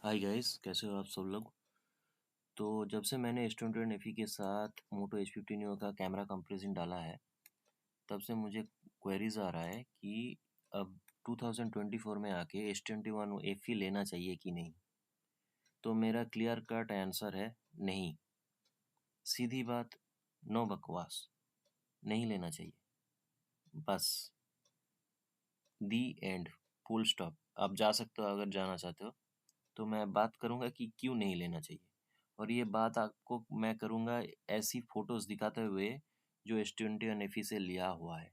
Hi guys, कैसे हो आप सब लोग। तो जब से मैंने S21 FE के साथ मोटो H50 Neo का कैमरा कंपैरिजन डाला है, तब से मुझे क्वेरीज आ रहा है कि अब 2024 में आके S21 FE लेना चाहिए कि नहीं। तो मेरा क्लियर कट आंसर है नहीं। सीधी बात, नो बकवास, नहीं लेना चाहिए। बस दी एंड, फुल स्टॉप। आप जा सकते हो अगर जाना चाहते हो। तो मैं बात करूंगा कि क्यों नहीं लेना चाहिए। और ये बात आपको मैं करूंगा ऐसी फोटोज दिखाते हुए जो S21 FE से लिया हुआ है।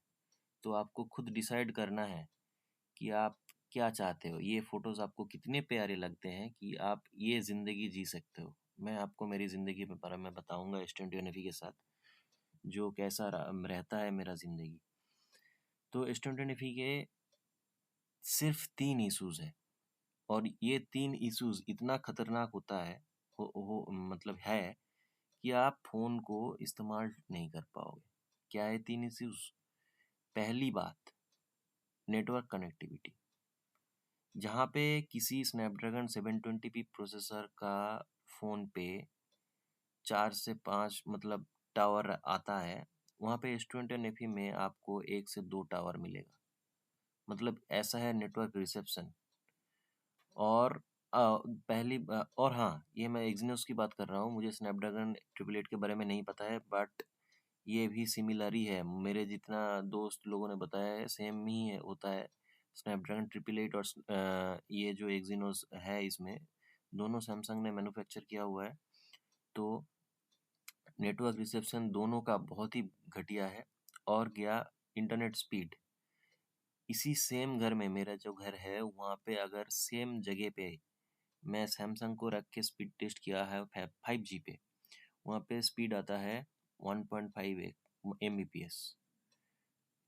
तो आपको खुद डिसाइड करना है कि आप क्या चाहते हो। ये फोटोज आपको कितने प्यारे लगते हैं कि आप ये जिंदगी जी सकते हो। मैं आपको मेरी जिंदगी के बारे में बताऊंगा S21 FE के साथ, जो कैसा रहता है मेरा जिंदगी। तो S21 FE के सिर्फ 3 इशूज है, और ये 3 इश्यूज इतना खतरनाक होता है, मतलब है कि आप फोन को इस्तेमाल नहीं कर पाओगे। क्या है 3 इश्यूज? पहली बात, नेटवर्क कनेक्टिविटी। जहाँ पे किसी स्नैपड्रैगन 720p प्रोसेसर का फोन पे 4 से 5 मतलब टावर आता है, वहाँ पे S21 FE में आपको 1 से 2 टावर मिलेगा। मतलब ऐसा है नेटवर्क रिसेप्शन। और और हाँ, ये मैं एक्सिनोस की बात कर रहा हूँ। मुझे स्नैपड्रैगन 888 के बारे में नहीं पता है, बट ये भी सिमिलर ही है। मेरे जितना दोस्त लोगों ने बताया है, सेम ही होता है। स्नैपड्रैगन 888 और ये जो एक्सिनोस है, इसमें दोनों सैमसंग ने मैन्युफैक्चर किया हुआ है। तो नेटवर्क रिसेप्शन दोनों का बहुत ही घटिया है। और गया इंटरनेट स्पीड। इसी सेम घर में, मेरा जो घर है वहाँ पे, अगर सेम जगह पे मैं सैमसंग को रख के स्पीड टेस्ट किया है 5G पे, वहाँ पे स्पीड आता है 1.5 Mbps।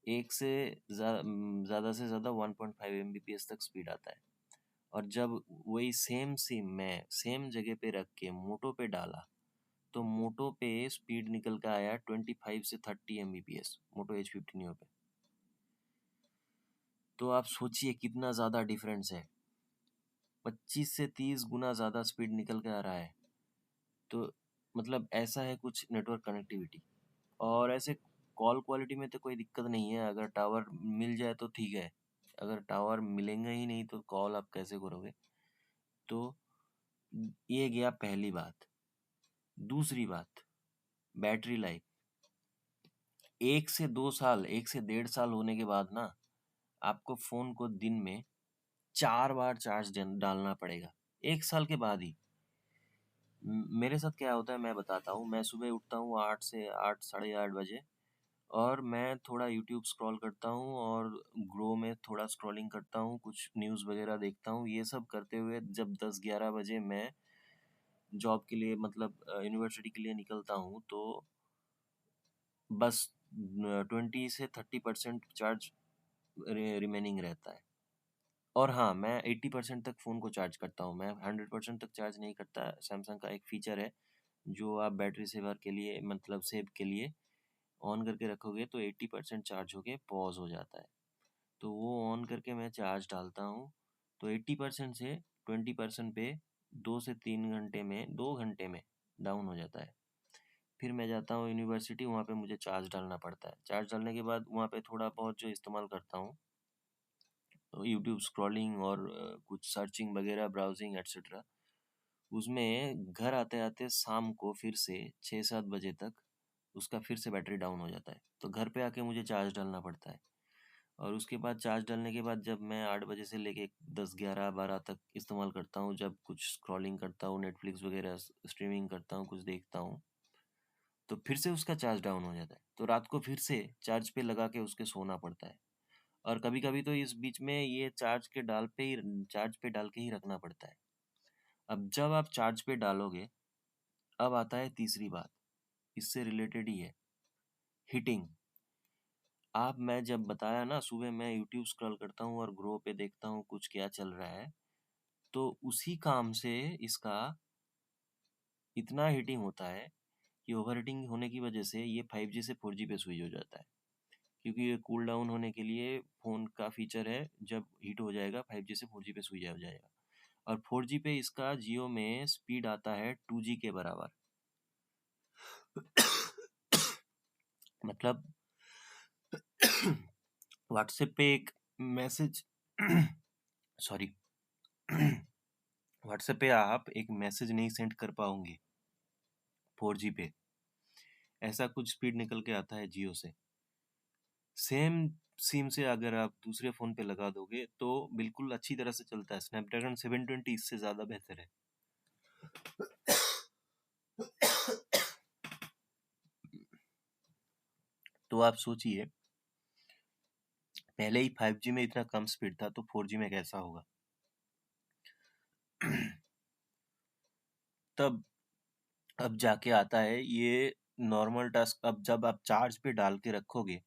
एक से ज़्यादा से ज़्यादा 1.5 Mbps तक स्पीड आता है। और जब वही सेम सिम मैं सेम जगह पे रख के मोटो पे डाला, तो मोटो पे स्पीड निकल के आया 25 से 30 Mbps, मोटो H50 Neo पे। तो आप सोचिए कितना ज़्यादा डिफरेंस है। 25 से 30 गुना ज़्यादा स्पीड निकल के आ रहा है। तो मतलब ऐसा है कुछ नेटवर्क कनेक्टिविटी। और ऐसे कॉल क्वालिटी में तो कोई दिक्कत नहीं है, अगर टावर मिल जाए तो ठीक है। अगर टावर मिलेंगे ही नहीं तो कॉल आप कैसे करोगे। तो ये गया पहली बात। दूसरी बात, बैटरी लाइफ। 1 से 2 साल, 1 से 1.5 साल होने के बाद ना, आपको फोन को दिन में 4 बार चार्ज डालना पड़ेगा। 1 साल के बाद ही। मेरे साथ क्या होता है मैं बताता हूँ। मैं सुबह उठता हूँ 8 से 8, साढ़े 8 बजे, और मैं थोड़ा यूट्यूब स्क्रॉल करता हूँ, और ग्रो में थोड़ा स्क्रॉलिंग करता हूँ, कुछ न्यूज़ वगैरह देखता हूँ। ये सब करते हुए जब 10-11 बजे मैं जॉब के लिए, मतलब यूनिवर्सिटी के लिए निकलता हूँ, तो बस 20 से 30% चार्ज रिमेनिंग रहता है। और हाँ, मैं 80% तक फ़ोन को चार्ज करता हूँ। मैं 100% तक चार्ज नहीं करता। सैमसंग का एक फीचर है, जो आप बैटरी सेवर के लिए, मतलब सेव के लिए ऑन करके रखोगे तो 80% चार्ज होके पॉज हो जाता है। तो वो ऑन करके मैं चार्ज डालता हूँ, तो 80% से 20% पे 2 से 3 घंटे में, 2 घंटे में डाउन हो जाता है। फिर मैं जाता हूँ यूनिवर्सिटी, वहाँ पे मुझे चार्ज डालना पड़ता है। चार्ज डालने के बाद वहाँ पे थोड़ा बहुत जो इस्तेमाल करता हूँ, तो यूट्यूब स्क्रॉलिंग और कुछ सर्चिंग वगैरह, ब्राउजिंग एट्सेट्रा, उसमें घर आते आते शाम को फिर से 6-7 बजे तक उसका फिर से बैटरी डाउन हो जाता है। तो घर पे आके मुझे चार्ज डालना पड़ता है। और उसके बाद चार्ज डालने के बाद जब मैं 8 बजे से लेके 10, 11, 12 तक इस्तेमाल करता हूँ, जब कुछ स्क्रॉलिंग करता हूँ, नेटफ्लिक्स वगैरह स्ट्रीमिंग करता हूँ, कुछ देखता हूँ, तो फिर से उसका चार्ज डाउन हो जाता है। तो रात को फिर से चार्ज पे लगा के उसके सोना पड़ता है। और कभी कभी तो इस बीच में ये चार्ज पे डाल के ही रखना पड़ता है। अब जब आप चार्ज पे डालोगे, अब आता है तीसरी बात, इससे रिलेटेड ही है, हीटिंग। आप, मैं जब बताया ना, सुबह मैं यूट्यूब स्क्रॉल करता हूँ और ग्रो पे देखता हूँ कुछ क्या चल रहा है, तो उसी काम से इसका इतना हीटिंग होता है कि ओवर हीटिंग होने की वजह से ये 5G से 4G पे स्विच हो जाता है। क्योंकि ये कूल डाउन होने के लिए फ़ोन का फीचर है, जब हीट हो जाएगा 5G से 4G पे स्विच हो जाएगा। और 4G पे इसका जियो में स्पीड आता है 2G के बराबर। मतलब व्हाट्सएप पे एक मैसेज सॉरी व्हाट्सएप पे आप एक मैसेज नहीं सेंड कर पाओगे 4G पे। ऐसा कुछ स्पीड निकल के आता है जियो से। सेम सिम से अगर आप दूसरे फ़ोन पे लगा दोगे तो बिल्कुल अच्छी तरह से चलता है। स्नैपड्रैगन 720 इससे ज़्यादा बेहतर है। तो आप सोचिए, पहले ही 5G में इतना कम स्पीड था तो 4G में कैसा होगा। तब अब जाके आता है ये नॉर्मल टास्क। अब जब आप चार्ज पे डाल के रखोगे,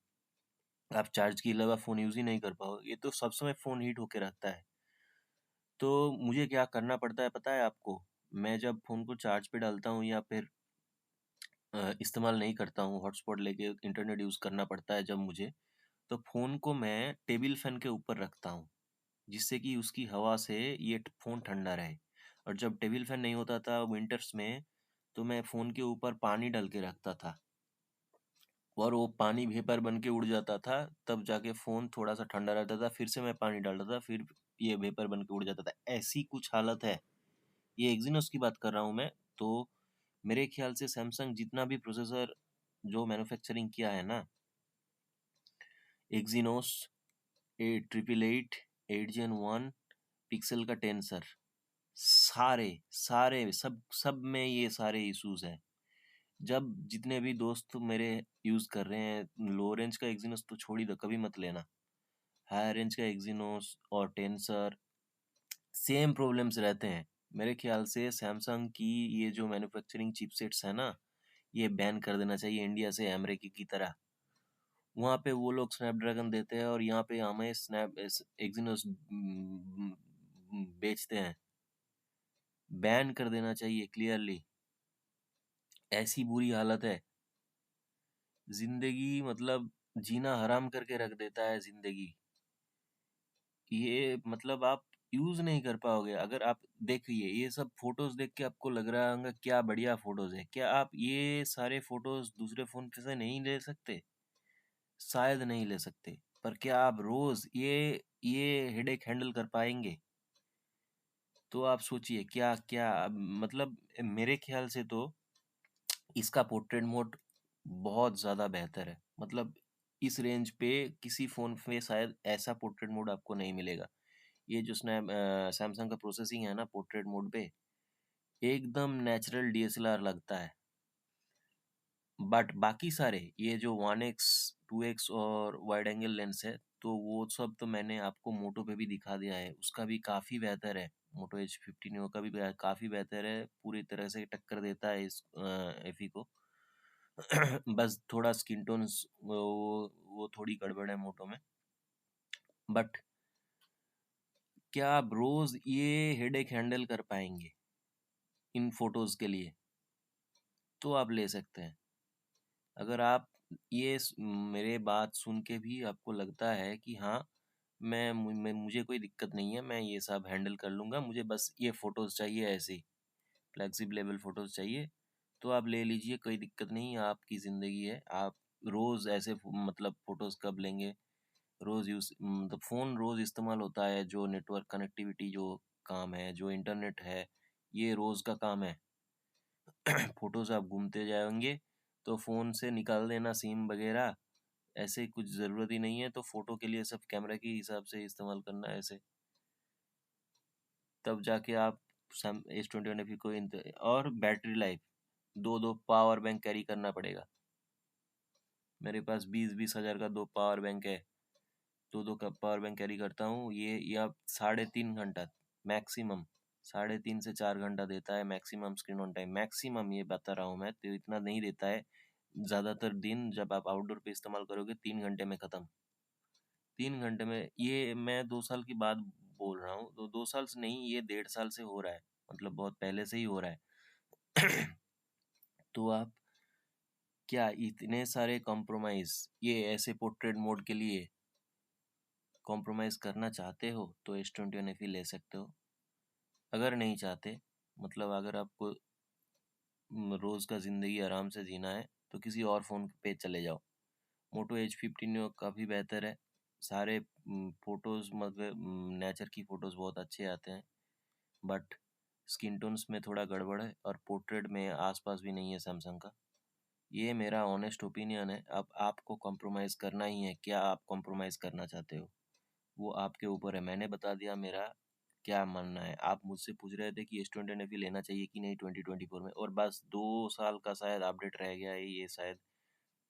आप चार्ज के अलावा फ़ोन यूज़ ही नहीं कर पाओगे। ये तो सब समय फ़ोन हीट होके रहता है। तो मुझे क्या करना पड़ता है पता है आपको? मैं जब फ़ोन को चार्ज पे डालता हूँ या फिर इस्तेमाल नहीं करता हूँ, हॉटस्पॉट लेके इंटरनेट यूज़ करना पड़ता है जब मुझे, तो फ़ोन को मैं टेबल फ़ैन के ऊपर रखता हूँ, जिससे कि उसकी हवा से ये फ़ोन ठंडा रहे। और जब टेबल फ़ैन नहीं होता था विंटर्स में, तो मैं फ़ोन के ऊपर पानी डाल के रखता था और वो पानी वेपर बन के उड़ जाता था, तब जाके फ़ोन थोड़ा-सा ठंडा रहता था, फिर से मैं पानी डालता था, फिर ये वेपर बन के उड़ जाता था। ऐसी कुछ हालत है। ये एक्जिनोस की बात कर रहा हूँ मैं। तो मेरे ख्याल से सैमसंग जितना भी प्रोसेसर जो मैन्युफैक्चरिंग किया है ना, एक्जिनोस 888, 8 Gen 1, पिक्सल का टेंसर, सारे सारे सब सब में ये सारे इश्यूज हैं। जब जितने भी दोस्त मेरे यूज़ कर रहे हैं, लो रेंज का एक्जिनोस तो छोड़ ही दो, कभी मत लेना। हाई रेंज का एक्जिनोस और टेंसर सेम प्रॉब्लम्स रहते हैं। मेरे ख्याल से सैमसंग की ये जो मैन्युफैक्चरिंग चिपसेट्स है ना, ये बैन कर देना चाहिए इंडिया से, अमेरिका की तरह। वहाँ पे वो लोग स्नैपड्रैगन देते हैं और यहाँ पे हमें एक्जिनोस बेचते हैं। बैन कर देना चाहिए क्लियरली। ऐसी बुरी हालत है, जिंदगी मतलब जीना हराम करके रख देता है जिंदगी। ये मतलब आप यूज नहीं कर पाओगे। अगर आप देखिए, ये सब फोटोज देख के आपको लग रहा होगा क्या बढ़िया फोटोज है, क्या आप ये सारे फोटोज दूसरे फोन पे से नहीं ले सकते? शायद नहीं ले सकते, पर क्या आप रोज ये हेडेक हैंडल कर पाएंगे? तो आप सोचिए क्या क्या मतलब मेरे ख्याल से तो इसका पोर्ट्रेट मोड बहुत ज़्यादा बेहतर है। मतलब इस रेंज पे किसी फ़ोन पे शायद ऐसा पोर्ट्रेट मोड आपको नहीं मिलेगा। ये जो सैमसंग का प्रोसेसिंग है ना पोर्ट्रेट मोड पे, एकदम नेचुरल डीएसएलआर लगता है। बट बाकी सारे ये जो 1x 2x और वाइड एंगल लेंस है, तो वो सब तो मैंने आपको मोटो पे भी दिखा दिया है, उसका भी काफ़ी बेहतर है। मोटो H50 Neo का भी काफ़ी बेहतर है, पूरी तरह से टक्कर देता है इस एफी को। बस थोड़ा स्किन टोन वो थोड़ी गड़बड़ है मोटो में। बट क्या आप रोज ये हेडेक हैंडल कर पाएंगे इन फोटोज के लिए? तो आप ले सकते हैं। अगर आप मेरे बात सुन के भी आपको लगता है कि हाँ, मुझे कोई दिक्कत नहीं है, मैं ये सब हैंडल कर लूँगा, मुझे बस ये फ़ोटोज़ चाहिए ऐसे ही, फ्लेक्सिबल लेवल फ़ोटोज़ चाहिए, तो आप ले लीजिए, कोई दिक्कत नहीं है, आपकी ज़िंदगी है। आप रोज़ ऐसे मतलब फ़ोटोज़ कब लेंगे? रोज़ मतलब फ़ोन रोज़ इस्तेमाल होता है, जो नेटवर्क कनेक्टिविटी जो काम है, जो इंटरनेट है, ये रोज़ का काम है। फ़ोटोज़ आप घूमते जाएँगे, तो फ़ोन से निकाल देना सिम वगैरह, ऐसे कुछ ज़रूरत ही नहीं है, तो फ़ोटो के लिए सब कैमरा के हिसाब से इस्तेमाल करना है ऐसे। तब जाके आप सैम S21 को और battery life, 2-2 power bank carry करना पड़ेगा। मेरे पास 20-20 हज़ार का 2 पावर बैंक है, 2-2 का पावर बैंक कैरी करता हूँ। ये आप 3.5 घंटा मैक्सिमम, 3.5 से 4 घंटा देता है maximum screen on time. Maximum ये बता रहा हूँ मैं, तो इतना नहीं देता है। ज़्यादातर दिन जब आप आउटडोर पे इस्तेमाल करोगे 3 घंटे में ख़त्म। 3 घंटे में, ये मैं 2 साल की बात बोल रहा हूँ, तो 2 साल से नहीं, ये 1.5 साल से हो रहा है, मतलब बहुत पहले से ही हो रहा है। तो आप क्या इतने सारे कॉम्प्रोमाइज़ ये ऐसे पोर्ट्रेट मोड के लिए कॉम्प्रोमाइज़ करना चाहते हो, तो S21 FE ले सकते हो। अगर नहीं चाहते, मतलब अगर आपको रोज़ का ज़िंदगी आराम से जीना है तो किसी और फ़ोन पे चले जाओ। मोटो H15 काफ़ी बेहतर है। सारे फ़ोटोज़ मतलब नेचर की फ़ोटोज़ बहुत अच्छे आते हैं, बट स्किन टोन्स में थोड़ा गड़बड़ है और पोर्ट्रेट में आसपास भी नहीं है सैमसंग का। ये मेरा ऑनेस्ट ओपिनियन है। अब आपको कॉम्प्रोमाइज़ करना ही है, क्या आप कॉम्प्रोमाइज़ करना चाहते हो वो आपके ऊपर है। मैंने बता दिया मेरा क्या मानना है। आप मुझसे पूछ रहे थे कि S20 FE लेना चाहिए कि नहीं 2024 में, और बस 2 साल का शायद अपडेट रह गया है। ये शायद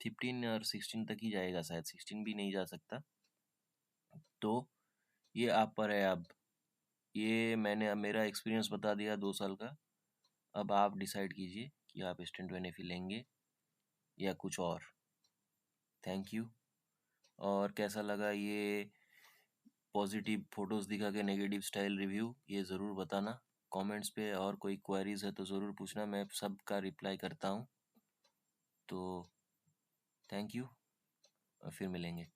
15 और 16 तक ही जाएगा, शायद 16 भी नहीं जा सकता। तो ये आप पर है। अब ये मैंने अब मेरा एक्सपीरियंस बता दिया 2 साल का। अब आप डिसाइड कीजिए कि आप S20 FE लेंगे या कुछ और। Thank you. और कैसा लगा ये पॉजिटिव फोटोज़ दिखा के नेगेटिव स्टाइल रिव्यू, ये ज़रूर बताना कमेंट्स पे। और कोई क्वेरीज है तो ज़रूर पूछना, मैं सबका रिप्लाई करता हूँ। तो थैंक यू, फिर मिलेंगे।